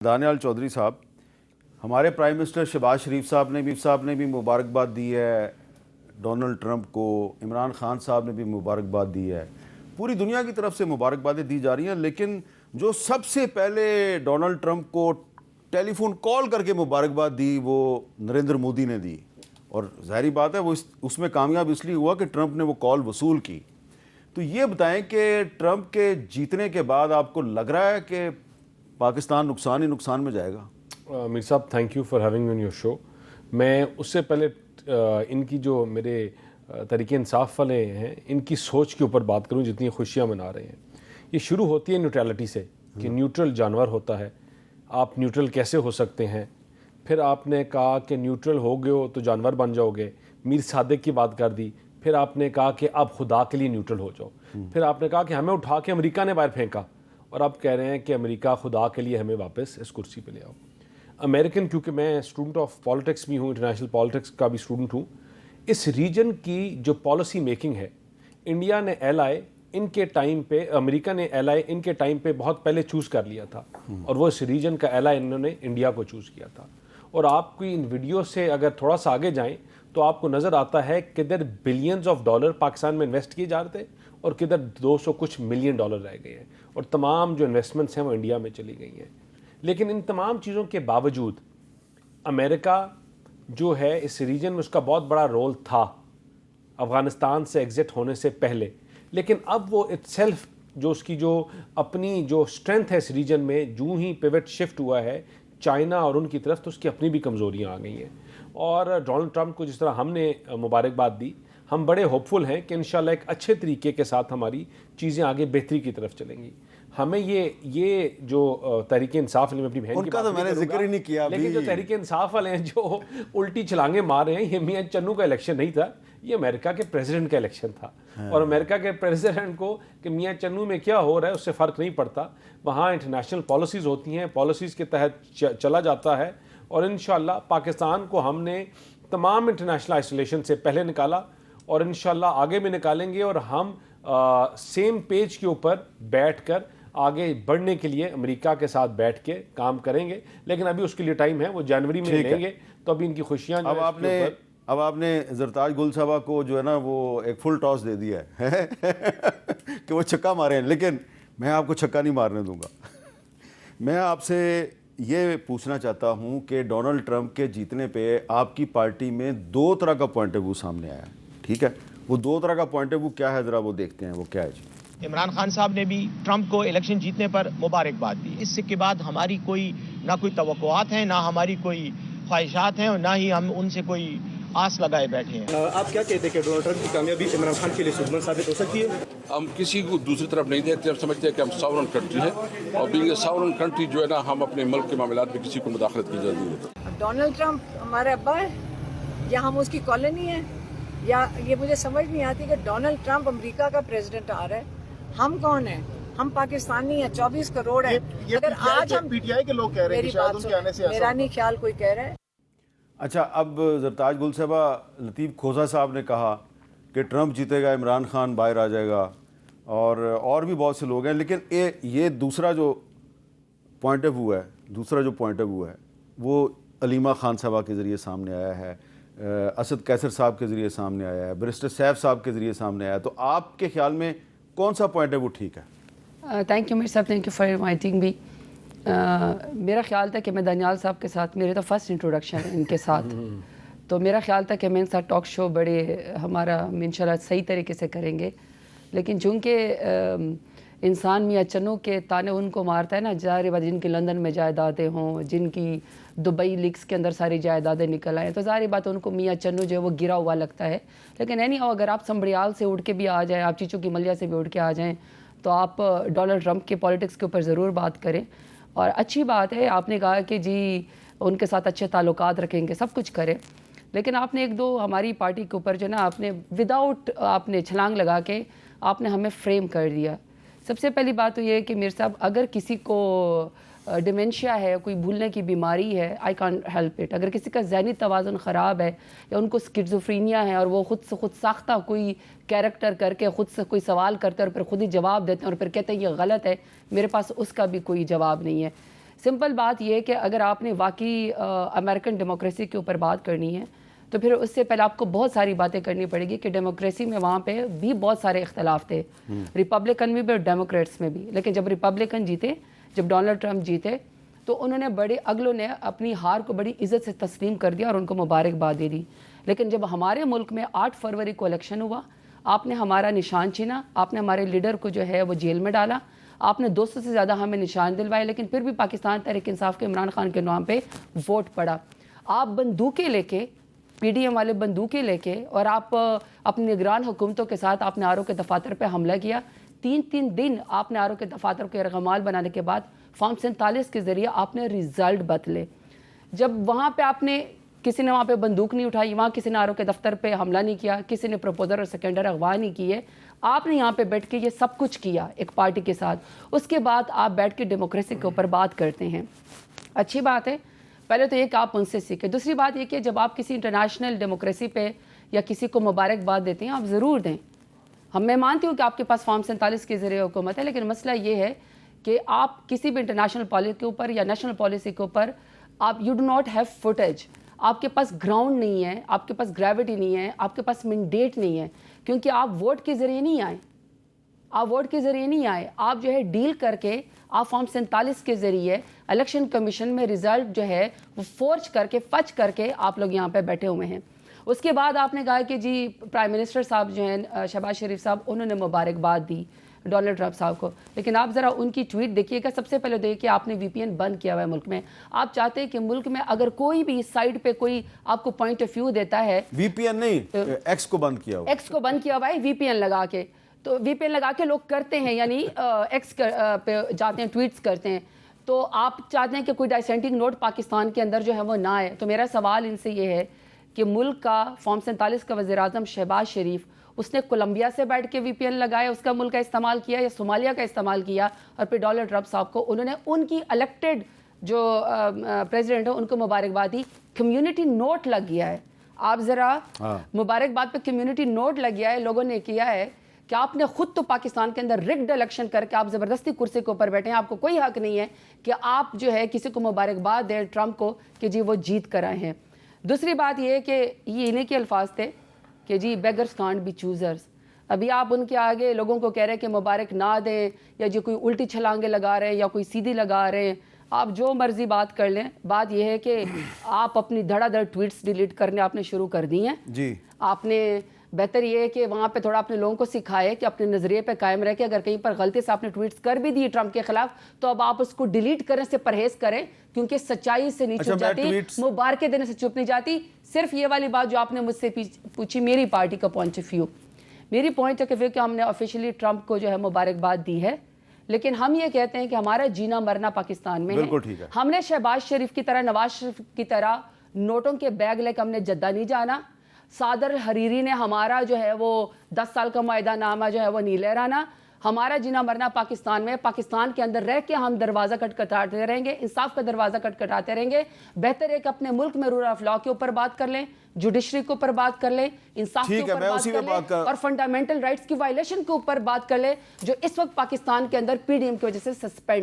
دانیال چودھری صاحب، ہمارے prime minister Shahbaz شریف صاحب نے بھی مبارکباد دی ہے ڈونلڈ ٹرمپ کو، عمران خان صاحب نے بھی مبارکباد دی ہے، پوری دنیا کی طرف سے مبارکبادیں دی جا رہی ہیں، لیکن جو سب سے پہلے ڈونلڈ ٹرمپ کو ٹیلی فون کال کر کے مبارکباد دی وہ نریندر مودی نے دی، اور ظاہری بات ہے وہ اس میں کامیاب اس لیے ہوا کہ ٹرمپ نے وہ کال وصول کی۔ تو یہ بتائیں کہ ٹرمپ کے جیتنے کے بعد آپ کو لگ رہا ہے کہ پاکستان نقصان ہی نقصان میں جائے گا؟ میر صاحب thank you for having me in your show. میں اس سے پہلے ان کی جو میرے تحریک انصاف والے ہیں ان کی سوچ کے اوپر بات کروں، جتنی خوشیاں منا رہے ہیں۔ یہ شروع ہوتی ہے نیوٹرلٹی سے کہ نیوٹرل جانور ہوتا ہے، آپ نیوٹرل کیسے ہو سکتے ہیں؟ پھر آپ نے کہا کہ نیوٹرل ہو گئے ہو تو جانور بن جاؤ گے، میر صادق کی بات کر دی۔ پھر آپ نے کہا کہ اب خدا کے لیے نیوٹرل ہو جاؤ۔ پھر آپ نے کہا کہ ہمیں اٹھا کے امریکہ نے باہر پھینکا، اور اب کہہ رہے ہیں کہ امریکہ خدا کے لیے ہمیں واپس اس کرسی پہ لے آؤ۔ امریکن، کیونکہ میں اسٹوڈنٹ آف پالیٹکس بھی ہوں، انٹرنیشنل پالیٹکس کا بھی اسٹوڈنٹ ہوں، اس ریجن کی جو پالیسی میکنگ ہے، انڈیا نے ایل آئی ان کے ٹائم پہ، امریکہ نے ایل آئی ان کے ٹائم پہ بہت پہلے چوز کر لیا تھا، اور وہ اس ریجن کا ایل آئی انہوں نے انڈیا کو چوز کیا تھا۔ اور آپ کی ان ویڈیو سے اگر تھوڑا سا آگے جائیں تو آپ کو نظر آتا ہے کدھر بلینز آف ڈالر پاکستان میں انویسٹ کیے جا رہے تھے اور کدھر 200 کچھ ملین ڈالر رہ گئے ہیں، اور تمام جو انویسٹمنٹس ہیں وہ انڈیا میں چلی گئی ہیں۔ لیکن ان تمام چیزوں کے باوجود امریکہ جو ہے اس ریجن میں اس کا بہت بڑا رول تھا افغانستان سے ایگزٹ ہونے سے پہلے، لیکن اب وہ اٹ سیلف جو اس کی جو اپنی جو اسٹرینتھ ہے اس ریجن میں، جو ہی پیوٹ شفٹ ہوا ہے چائنا اور ان کی طرف، تو اس کی اپنی بھی کمزوریاں آ گئی ہیں۔ اور ڈونلڈ ٹرمپ کو جس طرح ہم نے مبارکباد دی، ہم بڑے ہوپ فل ہیں کہ انشاءاللہ ایک اچھے طریقے کے ساتھ ہماری چیزیں آگے بہتری کی طرف چلیں گی۔ ہمیں یہ جو تحریک انصاف والے، میں اپنی بہن کی بات میں نے ذکر ہی نہیں کیا، لیکن جو تحریک انصاف والے ہیں جو الٹی چھلانگیں مار رہے ہیں، یہ میاں چنو کا الیکشن نہیں تھا، یہ امریکہ کے پریزیڈنٹ کا الیکشن تھا، اور امریکہ کے پریزیڈنٹ کو کہ میاں چنو میں کیا ہو رہا ہے اس سے فرق نہیں پڑتا، وہاں انٹرنیشنل پالیسیز ہوتی ہیں، پالیسیز کے تحت چلا جاتا ہے، اور انشاءاللہ پاکستان کو ہم نے تمام انٹرنیشنل آئسولیشن سے پہلے نکالا، اور انشاءاللہ آگے بھی نکالیں گے، اور ہم سیم پیج کے اوپر بیٹھ کر آگے بڑھنے کے لیے امریکہ کے ساتھ بیٹھ کے کام کریں گے۔ لیکن ابھی اس کے لیے ٹائم ہے، وہ جنوری میں لیں گے، تو ابھی ان کی خوشیاں اب آپ نے زرتاج گل صاحبہ کو جو ہے نا وہ ایک فل ٹاس دے دیا ہے کہ وہ چھکا مارے ہیں، لیکن میں آپ کو چھکا نہیں مارنے دوں گا۔ میں آپ سے یہ پوچھنا چاہتا ہوں کہ ڈونلڈ ٹرمپ کے جیتنے پہ آپ کی پارٹی میں دو طرح کا پوائنٹ آف ویو سامنے آیا، ٹھیک ہے؟ وہ دو طرح کا پوائنٹ آف ویو کیا ہے، ذرا وہ دیکھتے ہیں، وہ کیا ہے جی؟ عمران خان صاحب نے بھی ٹرمپ کو الیکشن جیتنے پر مبارکباد دی۔ اس کے بعد ہماری نہ کوئی توقعات ہیں، نہ ہماری کوئی خواہشات ہیں، اور نہ ہی ہم ان سے کوئی آس لگائے بیٹھے ہیں۔ آپ کیا کہتے ہیں کہ ڈونلڈ ٹرمپ کی کامیابی عمران خان کے لیے سودمند ثابت ہو سکتی ہے؟ ہم کسی کو دوسری طرف نہیں دیکھتے، ہم سمجھتے ہیں کہ ہم ساورن کنٹری ہیں، اور بینگ اے ساورن کنٹری جو ہے نا، ہم اپنے ملک کے معاملات میں کسی کو مداخلت کی اجازت نہیں دیتے۔ ڈونلڈ ٹرمپ ہمارا ابا ہے یا ہم اس کی کالونی ہیں، یا یہ مجھے سمجھ نہیں آتی کہ ڈونلڈ ٹرمپ امریکہ کا پریزیڈنٹ آ رہا ہے، ہم کون ہیں؟ ہم پاکستانی ہیں، 24 کروڑ ہیں۔ اگر آج ہم پی ٹی آئی کے لوگ کہہ رہے ہیں کہ شاید ان کے آنے سے میرا نہیں خیال کوئی کہہ رہا ہے۔ اچھا، اب زرتاج گل صاحبہ، لطیف کھوسہ صاحب نے کہا کہ ٹرمپ جیتے گا، عمران خان باہر آ جائے گا، اور بھی بہت سے لوگ ہیں، لیکن یہ دوسرا جو پوائنٹ آف ویو ہے وہ علیمہ خان صاحبہ کے ذریعے سامنے آیا ہے، اسد قیصر صاحب کے ذریعے سامنے آیا ہے، برسٹر سیف صاحب کے ذریعے سامنے آیا ہے، تو آپ کے خیال میں کون سا پوائنٹ آف ویو ٹھیک ہے؟ تھینک یو میر صاحب، thank you for inviting me. میرا خیال تھا کہ میں دانیال صاحب کے ساتھ، میرے تو فرسٹ انٹروڈکشن ہے ان کے ساتھ، تو میرا خیال تھا کہ میں ان ساتھ ٹاک شو بڑے ہمارا انشاءاللہ صحیح طریقے سے کریں گے، لیکن چونکہ انسان میاں چنو کے تانے ان کو مارتا ہے نا، ظاہر بات جن کی لندن میں جائیدادیں ہوں، جن کی دبئی لیکس کے اندر ساری جائیدادیں نکل آئیں، تو ظاہر بات ان کو میاں چنو جو ہے وہ گرا ہوا لگتا ہے۔ لیکن اینی ہاؤ، اگر آپ سنبڑیال سے اٹھ کے بھی آ جائیں، آپ چیچو کی ملیا سے بھی اٹھ کے آ جائیں، تو آپ ڈونلڈ ٹرمپ کے پالیٹکس کے اوپر ضرور بات کریں۔ اور اچھی بات ہے، آپ نے کہا کہ جی ان کے ساتھ اچھے تعلقات رکھیں گے، سب کچھ کریں، لیکن آپ نے ایک دو ہماری پارٹی کے اوپر جو نا آپ نے وداؤٹ آپ نے چھلانگ لگا کے آپ نے ہمیں فریم کر دیا۔ سب سے پہلی بات تو یہ ہے کہ میر صاحب، اگر کسی کو ڈیمنشیا ہے، کوئی بھولنے کی بیماری ہے، آئی کانٹ ہیلپ اٹ۔ اگر کسی کا ذہنی توازن خراب ہے، یا ان کو سکیزوفرینیا ہے، اور وہ خود سے خود ساختہ کوئی کیریکٹر کر کے خود سے کوئی سوال کرتے ہیں اور پھر خود ہی جواب دیتے ہیں اور پھر کہتے ہیں یہ غلط ہے، میرے پاس اس کا بھی کوئی جواب نہیں ہے۔ سمپل بات یہ ہے کہ اگر آپ نے واقعی امریکن ڈیموکریسی کے اوپر بات کرنی ہے تو پھر اس سے پہلے آپ کو بہت ساری باتیں کرنی پڑے گی کہ ڈیموکریسی میں وہاں پہ بھی بہت سارے اختلاف تھے، ریپبلکن میں بھی اور ڈیموکریٹس میں بھی. لیکن جب ریپبلکن جیتے، جب ڈونلڈ ٹرمپ جیتے، تو انہوں نے بڑے اگلوں نے اپنی ہار کو بڑی عزت سے تسلیم کر دیا اور ان کو مبارکباد دے دی. لیکن جب ہمارے ملک میں 8 فروری کو الیکشن ہوا، آپ نے ہمارا نشان چھینا، آپ نے ہمارے لیڈر کو جو ہے وہ جیل میں ڈالا، آپ نے 200 سے زیادہ ہمیں نشان دلوائے، لیکن پھر بھی پاکستان تحریک انصاف کے عمران خان کے نام پہ ووٹ پڑا. آپ بندوقیں لے کے، پی ڈی ایم والے بندوقیں لے کے، اور آپ اپنی نگران حکومتوں کے ساتھ آپ نے آر او کے دفاتر پہ حملہ کیا. 3 دن آپ نے آر او کے دفاتر کو یرغمال بنانے کے بعد فارم 47 کے ذریعے آپ نے رزلٹ بدلے. جب وہاں پہ آپ نے کسی نے وہاں پہ بندوق نہیں اٹھائی، وہاں کسی نے آر او کے دفتر پہ حملہ نہیں کیا، کسی نے پروپوزر اور سیکنڈر اغوا نہیں کیے، آپ نے یہاں پہ بیٹھ کے یہ سب کچھ کیا ایک پارٹی کے ساتھ. اس کے بعد آپ بیٹھ کے ڈیموکریسی کے اوپر بات کرتے ہیں. اچھی بات ہے. پہلے تو یہ کہ آپ ان سے سیکھیں. دوسری بات یہ کہ جب آپ کسی انٹرنیشنل ڈیموکریسی پہ یا کسی کو مبارکباد دیتے ہیں، آپ ضرور دیں. میں مانتی ہوں کہ آپ کے پاس فارم 47 کے ذریعے حکومت ہے، لیکن مسئلہ یہ ہے کہ آپ کسی بھی انٹرنیشنل پالیسی کے اوپر یا نیشنل پالیسی کے اوپر آپ you do not have footage. آپ کے پاس گراؤنڈ نہیں ہے، آپ کے پاس گریوٹی نہیں ہے، آپ کے پاس مینڈیٹ نہیں ہے، کیونکہ آپ ووٹ کے ذریعے نہیں آئے. آپ جو ہے ڈیل کر کے، آپ فارم 47 کے ذریعے الیکشن کمیشن میں رزلٹ جو ہے وہ فورج کر کے، فچ کر کے آپ لوگ یہاں پہ بیٹھے ہوئے ہیں. اس کے بعد آپ نے کہا کہ جی پرائم منسٹر صاحب جو ہیں شہباز شریف صاحب، انہوں نے مبارکباد دی ڈونلڈ ٹرمپ صاحب کو. لیکن آپ ذرا ان کی ٹویٹ دیکھیے گا. سب سے پہلے دیکھیے آپ نے وی پی این بند کیا ہوا ہے ملک میں. آپ چاہتے ہیں کہ ملک میں اگر کوئی بھی سائڈ پہ کوئی آپ کو پوائنٹ آف ویو دیتا ہے، وی پی این نہیں، ایکس کو بند کیا ہوا، ایکس کو بند کیا ہوا ہے وی پی این لگا کے. تو وی پی این لگا کے لوگ کرتے ہیں، یعنی ایکس پہ جاتے ہیں، ٹویٹس کرتے ہیں. تو آپ چاہتے ہیں کہ کوئی ڈائسینٹنگ نوٹ پاکستان کے اندر جو ہے وہ نہ آئے. تو میرا سوال ان سے یہ ہے کہ ملک کا فارم 47 کا وزیر اعظم شہباز شریف، اس نے کولمبیا سے بیٹھ کے وی پی این لگایا، اس کا ملک کا استعمال کیا، یا صومالیہ کا استعمال کیا، اور پھر ڈونلڈ ٹرمپ صاحب کو انہوں نے ان کی الیکٹڈ جو پریزیڈنٹ ہیں ان کو مبارکباد دی. کمیونٹی نوٹ لگ گیا ہے. آپ ذرا مبارکباد پہ کمیونٹی نوٹ لگ گیا ہے، لوگوں نے کیا ہے کہ آپ نے خود تو پاکستان کے اندر رگڈ الیکشن کر کے آپ زبردستی کرسی کے اوپر بیٹھے ہیں. آپ کو کوئی حق نہیں ہے کہ آپ جو ہے کسی کو مبارکباد دیں ٹرمپ کو کہ جی وہ جیت کر آئے ہیں. دوسری بات یہ ہے کہ یہ انہیں کے الفاظ تھے کہ جی بیگرز کانٹ بی چوزرز. ابھی آپ ان کے آگے لوگوں کو کہہ رہے ہیں کہ مبارک نہ دیں، یا جو کوئی الٹی چھلانگیں لگا رہے ہیں یا کوئی سیدھی لگا رہے ہیں. آپ جو مرضی بات کر لیں. بات یہ ہے کہ آپ اپنی دھڑا دھڑ ٹویٹس ڈیلیٹ کرنے آپ نے شروع کر دی ہیں. جی آپ نے بہتر یہ ہے کہ وہاں پہ تھوڑا اپنے لوگوں کو سکھائے کہ اپنے نظریے پہ قائم رہ کے اگر کہیں پر غلطی سے آپ نے ٹویٹس کر بھی دی ٹرمپ کے خلاف تو اب آپ اس کو ڈیلیٹ کرنے سے پرہیز کریں، کیونکہ سچائی سے نہیں چھپ جاتی، مبارکیں دینے سے چھپ نہیں جاتی. صرف یہ والی بات جو آپ نے مجھ سے پوچھی میری پارٹی کا پوائنٹ آف ویو، میری پوائنٹ آف ویو کہ ہم نے آفیشیلی ٹرمپ کو جو ہے مبارکباد دی ہے، لیکن ہم یہ کہتے ہیں کہ ہمارا جینا مرنا پاکستان میں ہے. ہم نے شہباز شریف کی طرح، نواز شریف کی طرح نوٹوں کے بیگ لے کے ہم نے جدہ نہیں جانا. صادر حریری نے ہمارا جو ہے وہ 10 سال کا معاہدہ نامہ جو ہے وہ نہیں لہرانا. ہمارا جینا مرنا پاکستان میں، پاکستان کے اندر رہ کے ہم دروازہ کٹکھٹاتے رہیں گے، انصاف کا دروازہ کٹکھٹاتے رہیں گے. بہتر ہے کہ اپنے ملک میں رول آف لا کے اوپر بات کر لیں، جوڈیشری کے اوپر بات کر لیں، انصاف کے اوپر بات کر لیں، اور فنڈامنٹل رائٹس کی وائلیشن کے اوپر بات کر لیں جو اس وقت پاکستان کے اندر پی ڈی ایم کی وجہ سے سسپینڈ